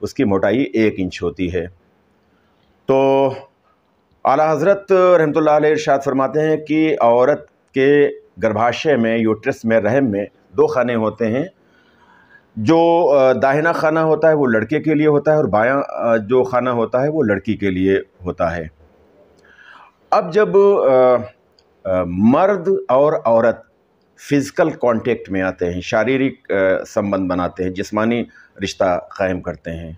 اس کی موٹائی 1 انچ ہوتی ہے۔ تو اعلیٰ حضرت رحمۃ اللہ علیہ ارشاد فرماتے ہیں کہ عورت کے گربھاشے میں، یوٹرس میں، رحم میں 2 خانے ہوتے ہیں۔ جو داہنا خانہ ہوتا ہے وہ لڑکے کے لیے ہوتا ہے، اور بایاں جو خانہ ہوتا ہے وہ لڑکی کے لیے ہوتا ہے۔ اب جب مرد اور عورت فزیکل کانٹیکٹ میں آتے ہیں، شاریرک سمبند بناتے ہیں، جسمانی رشتہ قائم کرتے ہیں،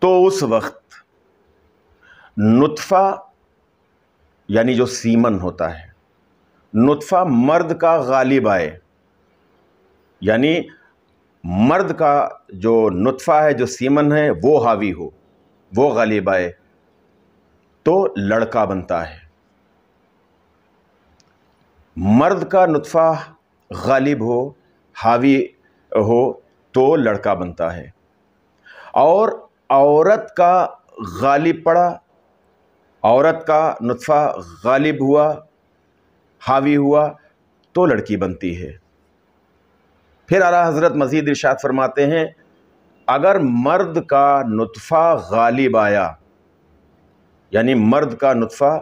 تو اس وقت نطفہ یعنی جو سیمن ہوتا ہے، نطفہ مرد کا غالب آئے، یعنی مرد کا جو نطفہ ہے، جو سیمن ہے، وہ حاوی ہو، وہ غالب آئے تو لڑکا بنتا ہے۔ مرد کا نطفہ غالب ہو، حاوی ہو تو لڑکا بنتا ہے، اور عورت کا غالب پڑا، عورت کا نطفہ غالب ہوا، حاوی ہوا تو لڑکی بنتی ہے۔ پھر اعلیٰ حضرت مزید ارشاد فرماتے ہیں اگر مرد کا نطفہ غالب آیا، یعنی مرد کا نطفہ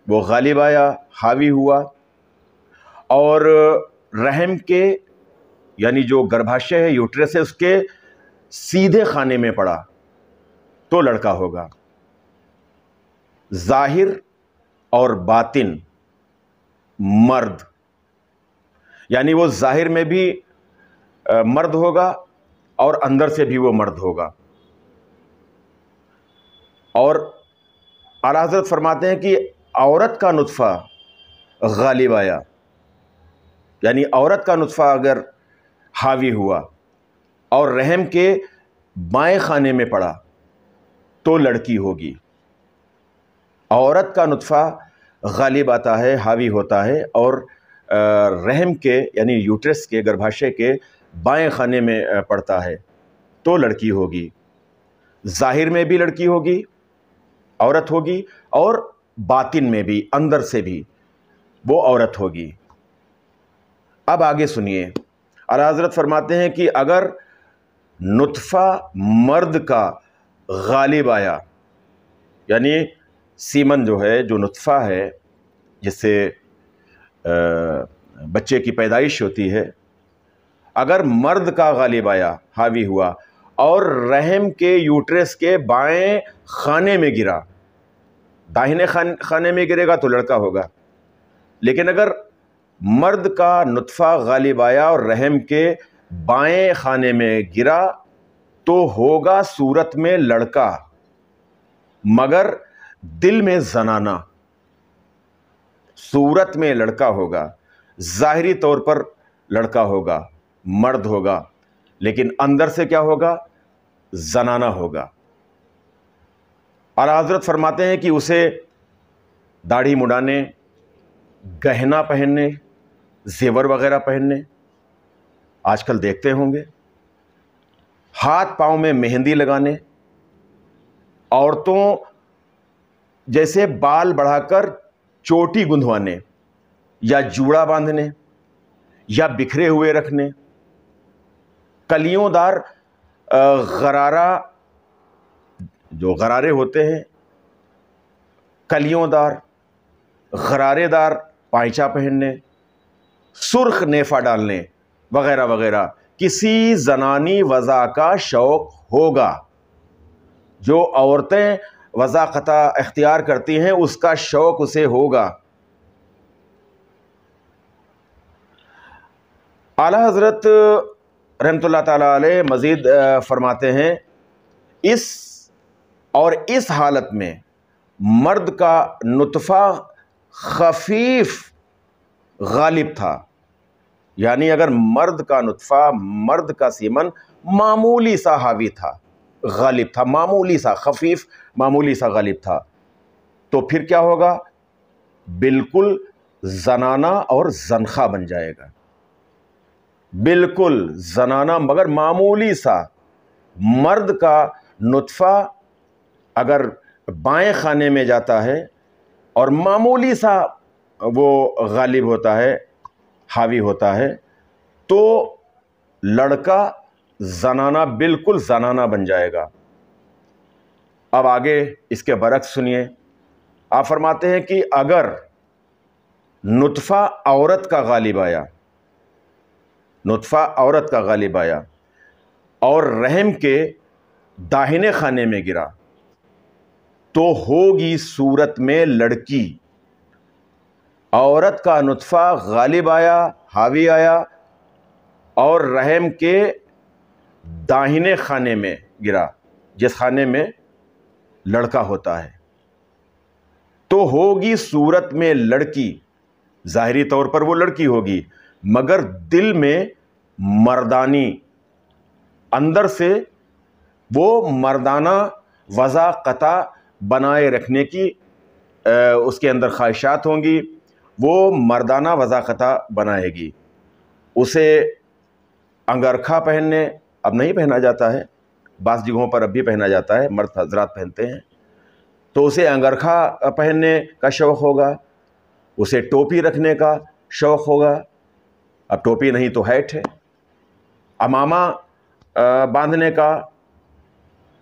وہ غالب آیا، حاوی ہوا، اور رحم کے یعنی جو گربھاشے ہے، یوٹرس ہے، اس کے سیدھے خانے میں پڑا تو لڑکا ہوگا۔ ظاہر اور باطن مرد، یعنی وہ ظاہر میں بھی مرد ہوگا اور اندر سے بھی وہ مرد ہوگا۔ اور اعلیٰ حضرت فرماتے ہیں کہ عورت کا نطفہ غالب آیا، یعنی عورت کا نطفہ اگر حاوی ہوا اور رحم کے بائیں خانے میں پڑا تو لڑکی ہوگی۔ عورت کا نطفہ غالب آتا ہے، حاوی ہوتا ہے، اور رحم کے یعنی یوٹرس کے، گربھاشے کے بائیں خانے میں پڑتا ہے تو لڑکی ہوگی۔ ظاہر میں بھی لڑکی ہوگی، عورت ہوگی، اور باطن میں بھی، اندر سے بھی وہ عورت ہوگی۔ اب آگے سنیے، اعلیٰ حضرت فرماتے ہیں کہ اگر نطفہ مرد کا غالب آیا، یعنی سیمن جو ہے، جو نطفہ ہے جس سے بچے کی پیدائش ہوتی ہے، اگر مرد کا غالب آیا، حاوی ہوا، اور رحم کے یوٹرس کے بائیں خانے میں گرا، داہنے خانے میں گرے گا تو لڑکا ہوگا، لیکن اگر مرد کا نطفہ غالب آیا اور رحم کے بائیں خانے میں گرا تو ہوگا صورت میں لڑکا، مگر دل میں زنانہ۔ صورت میں لڑکا ہوگا، ظاہری طور پر لڑکا ہوگا، مرد ہوگا، لیکن اندر سے کیا ہوگا؟ زنانہ ہوگا۔ اعلیٰ حضرت فرماتے ہیں کہ اسے داڑھی مڈانے، گہنا پہننے، زیور وغیرہ پہننے، آج کل دیکھتے ہوں گے، ہاتھ پاؤں میں مہندی لگانے، عورتوں جیسے بال بڑھا کر چوٹی گندھوانے، یا جوڑا باندھنے، یا بکھرے ہوئے رکھنے، کلیوں دار غرارہ، جو غرارے ہوتے ہیں، کلیوں دار غرارے دار پائچہ پہننے، سرخ نیفا ڈالنے وغیرہ وغیرہ، کسی زنانی وضع کا شوق ہوگا۔ جو عورتیں وضع قطع اختیار کرتی ہیں اس کا شوق اسے ہوگا۔ اعلیٰ حضرت رحمۃ اللہ تعالیٰ علیہ مزید فرماتے ہیں اس حالت میں مرد کا نطفہ خفیف غالب تھا، یعنی اگر مرد کا نطفہ، مرد کا سیمن معمولی سا حاوی تھا، غالب تھا، معمولی سا خفیف، معمولی سا غالب تھا، تو پھر کیا ہوگا؟ بالکل زنانہ اور زنخہ بن جائے گا، بالکل زنانہ مگر معمولی سا۔ مرد کا نطفہ اگر بائیں خانے میں جاتا ہے اور معمولی سا وہ غالب ہوتا ہے، حاوی ہوتا ہے، تو لڑکا زنانہ بالکل زنانہ بن جائے گا۔ اب آگے اس کے برعکس سنیے، آپ فرماتے ہیں کہ اگر نطفہ عورت کا غالب آیا، نطفہ عورت کا غالب آیا اور رحم کے داہنے خانے میں گرا تو ہوگی صورت میں لڑکی۔ عورت کا نطفہ غالب آیا، حاوی آیا اور رحم کے داہنے خانے میں گرا، جس خانے میں لڑکا ہوتا ہے، تو ہوگی صورت میں لڑکی۔ ظاہری طور پر وہ لڑکی ہوگی، مگر دل میں مردانی، اندر سے وہ مردانہ وضاقتہ بنائے رکھنے کی اس کے اندر خواہشات ہوں گی، وہ مردانہ وضاقتہ بنائے گی۔ اسے انگرکھا پہننے اب نہیں پہنا جاتا ہے، بعض جگہوں پر اب بھی پہنا جاتا ہے، مرد حضرات پہنتے ہیں، تو اسے انگرکھا پہننے کا شوق ہوگا، اسے ٹوپی رکھنے کا شوق ہوگا، اب ٹوپی نہیں تو ہیٹ ہے، عمامہ باندھنے کا،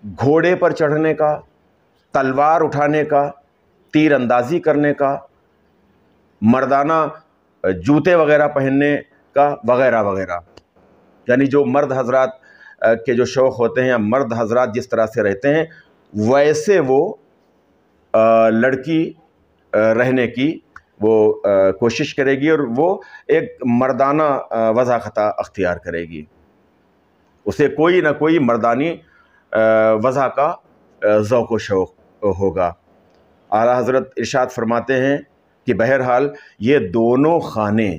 گھوڑے پر چڑھنے کا، تلوار اٹھانے کا، تیر اندازی کرنے کا، مردانہ جوتے وغیرہ پہننے کا، وغیرہ وغیرہ۔ یعنی جو مرد حضرات کے جو شوق ہوتے ہیں، مرد حضرات جس طرح سے رہتے ہیں ویسے وہ لڑکی رہنے کی وہ کوشش کرے گی اور وہ ایک مردانہ وضاقتہ اختیار کرے گی، اسے کوئی نہ کوئی مردانی وضع کا ذوق و شوق ہوگا۔ اعلیٰ حضرت ارشاد فرماتے ہیں کہ بہرحال یہ دونوں خانے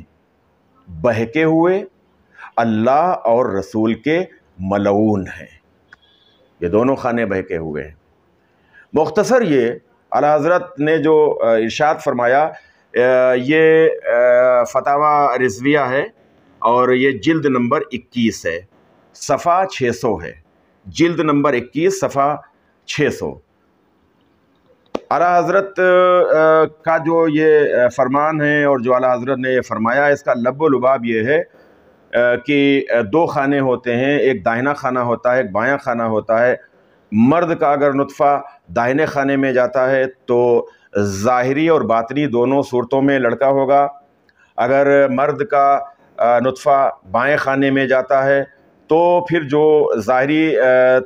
بہکے ہوئے اللہ اور رسول کے ملعون ہیں، یہ دونوں خانے بہکے ہوئے ہیں۔ مختصر یہ اعلیٰ حضرت نے جو ارشاد فرمایا یہ فتاوی رضویہ ہے اور یہ جلد نمبر 21 ہے، صفحہ 600 ہے، جلد نمبر 21 صفحہ 600۔ اعلیٰ حضرت کا جو یہ فرمان ہے اور جو اعلیٰ حضرت نے یہ فرمایا، اس کا لب و لباب یہ ہے کہ دو خانے ہوتے ہیں، ایک داہنا خانہ ہوتا ہے، ایک بایاں خانہ ہوتا ہے۔ مرد کا اگر نطفہ داہنے خانے میں جاتا ہے تو ظاہری اور باطنی دونوں صورتوں میں لڑکا ہوگا، اگر مرد کا نطفہ بائیں خانے میں جاتا ہے تو پھر جو ظاہری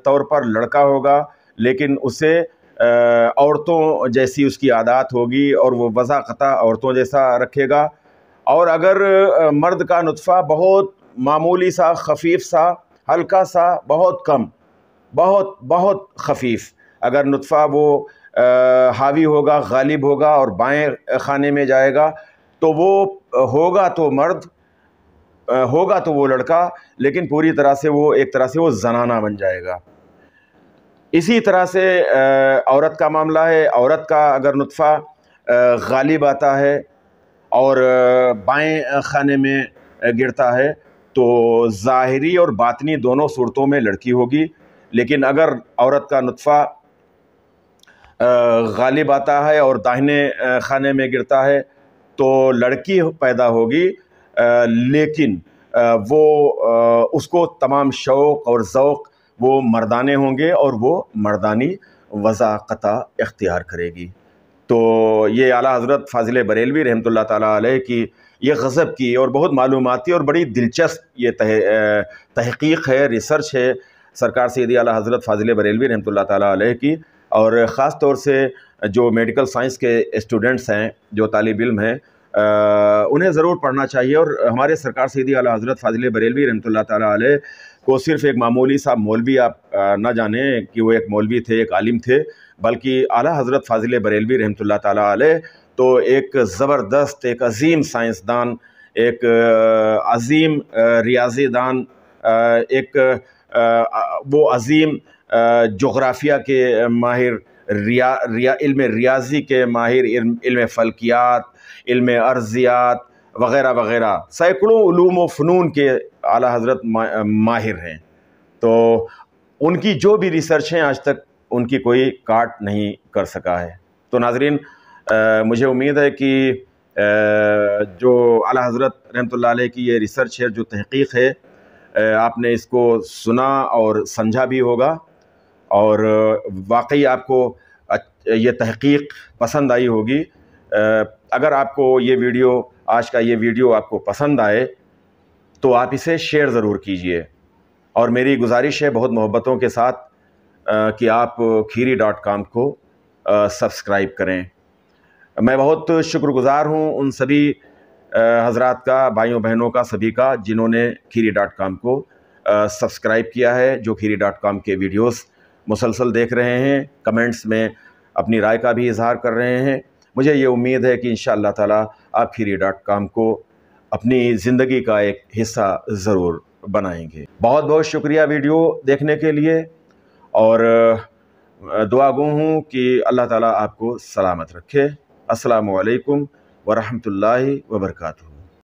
طور پر لڑکا ہوگا لیکن اسے عورتوں جیسی اس کی عادات ہوگی اور وہ وضاقتہ عورتوں جیسا رکھے گا، اور اگر مرد کا نطفہ بہت معمولی سا، خفیف سا، ہلکا سا، بہت کم، بہت خفیف اگر نطفہ وہ حاوی ہوگا، غالب ہوگا اور بائیں خانے میں جائے گا تو وہ ہوگا تو مرد، ہوگا تو وہ لڑکا، لیکن پوری طرح سے وہ ایک طرح سے وہ زنانہ بن جائے گا۔ اسی طرح سے عورت کا معاملہ ہے، عورت کا اگر نطفہ غالب آتا ہے اور بائیں خانے میں گرتا ہے تو ظاہری اور باطنی دونوں صورتوں میں لڑکی ہوگی، لیکن اگر عورت کا نطفہ غالب آتا ہے اور داہنے خانے میں گرتا ہے تو لڑکی پیدا ہوگی، لیکن وہ اس کو تمام شوق اور ذوق وہ مردانے ہوں گے اور وہ مردانی وضاقتہ اختیار کرے گی۔ تو یہ اعلیٰ حضرت فاضل بریلوی رحمۃ اللہ تعالیٰ علیہ کی یہ غضب کی اور بہت معلوماتی اور بڑی دلچسپ یہ تحقیق ہے، ریسرچ ہے سرکار سیدی اعلیٰ حضرت فاضل بریلوی رحمۃ اللہ تعالیٰ علیہ کی، اور خاص طور سے جو میڈیکل سائنس کے اسٹوڈنٹس ہیں، جو طالب علم ہیں، انہیں ضرور پڑھنا چاہیے۔ اور ہمارے سرکار سیدی اعلیٰ حضرت فاضل بریلوی رحمۃ اللہ تعالیٰ علیہ کو صرف ایک معمولی سا مولوی آپ نہ جانیں کہ وہ ایک مولوی تھے، ایک عالم تھے، بلکہ اعلیٰ حضرت فاضل بریلوی رحمۃ اللہ تعالیٰ علیہ تو ایک زبردست، ایک عظیم سائنسدان، ایک عظیم ریاضی دان، ایک وہ عظیم جغرافیہ کے ماہر، علم ریاضی کے ماہر، علم فلکیات، علم ارضیات وغیرہ وغیرہ، سینکڑوں علوم و فنون کے اعلیٰ حضرت ماہر ہیں۔ تو ان کی جو بھی ریسرچ ہیں آج تک ان کی کوئی کاٹ نہیں کر سکا ہے۔ تو ناظرین، مجھے امید ہے کہ جو اعلیٰ حضرت رحمۃ اللہ علیہ کی یہ ریسرچ ہے، جو تحقیق ہے، آپ نے اس کو سنا اور سمجھا بھی ہوگا، اور واقعی آپ کو یہ تحقیق پسند آئی ہوگی۔ اگر آپ کو یہ ویڈیو، آج کا یہ ویڈیو آپ کو پسند آئے تو آپ اسے شیئر ضرور کیجئے، اور میری گزارش ہے بہت محبتوں کے ساتھ کہ آپ kheeri.com کو سبسکرائب کریں۔ میں بہت شکر گزار ہوں ان سبھی حضرات کا، بھائیوں بہنوں کا، سبھی کا، جنہوں نے kheeri.com کو سبسکرائب کیا ہے، جو kheeri.com کے ویڈیوز مسلسل دیکھ رہے ہیں، کمنٹس میں اپنی رائے کا بھی اظہار کر رہے ہیں۔ مجھے یہ امید ہے کہ انشاءاللہ تعالیٰ آپ kheeri.com کو اپنی زندگی کا ایک حصہ ضرور بنائیں گے۔ بہت بہت شکریہ ویڈیو دیکھنے کے لیے، اور دعا گو ہوں کہ اللہ تعالیٰ آپ کو سلامت رکھے۔ السلام علیکم ورحمۃ اللہ وبرکاتہ۔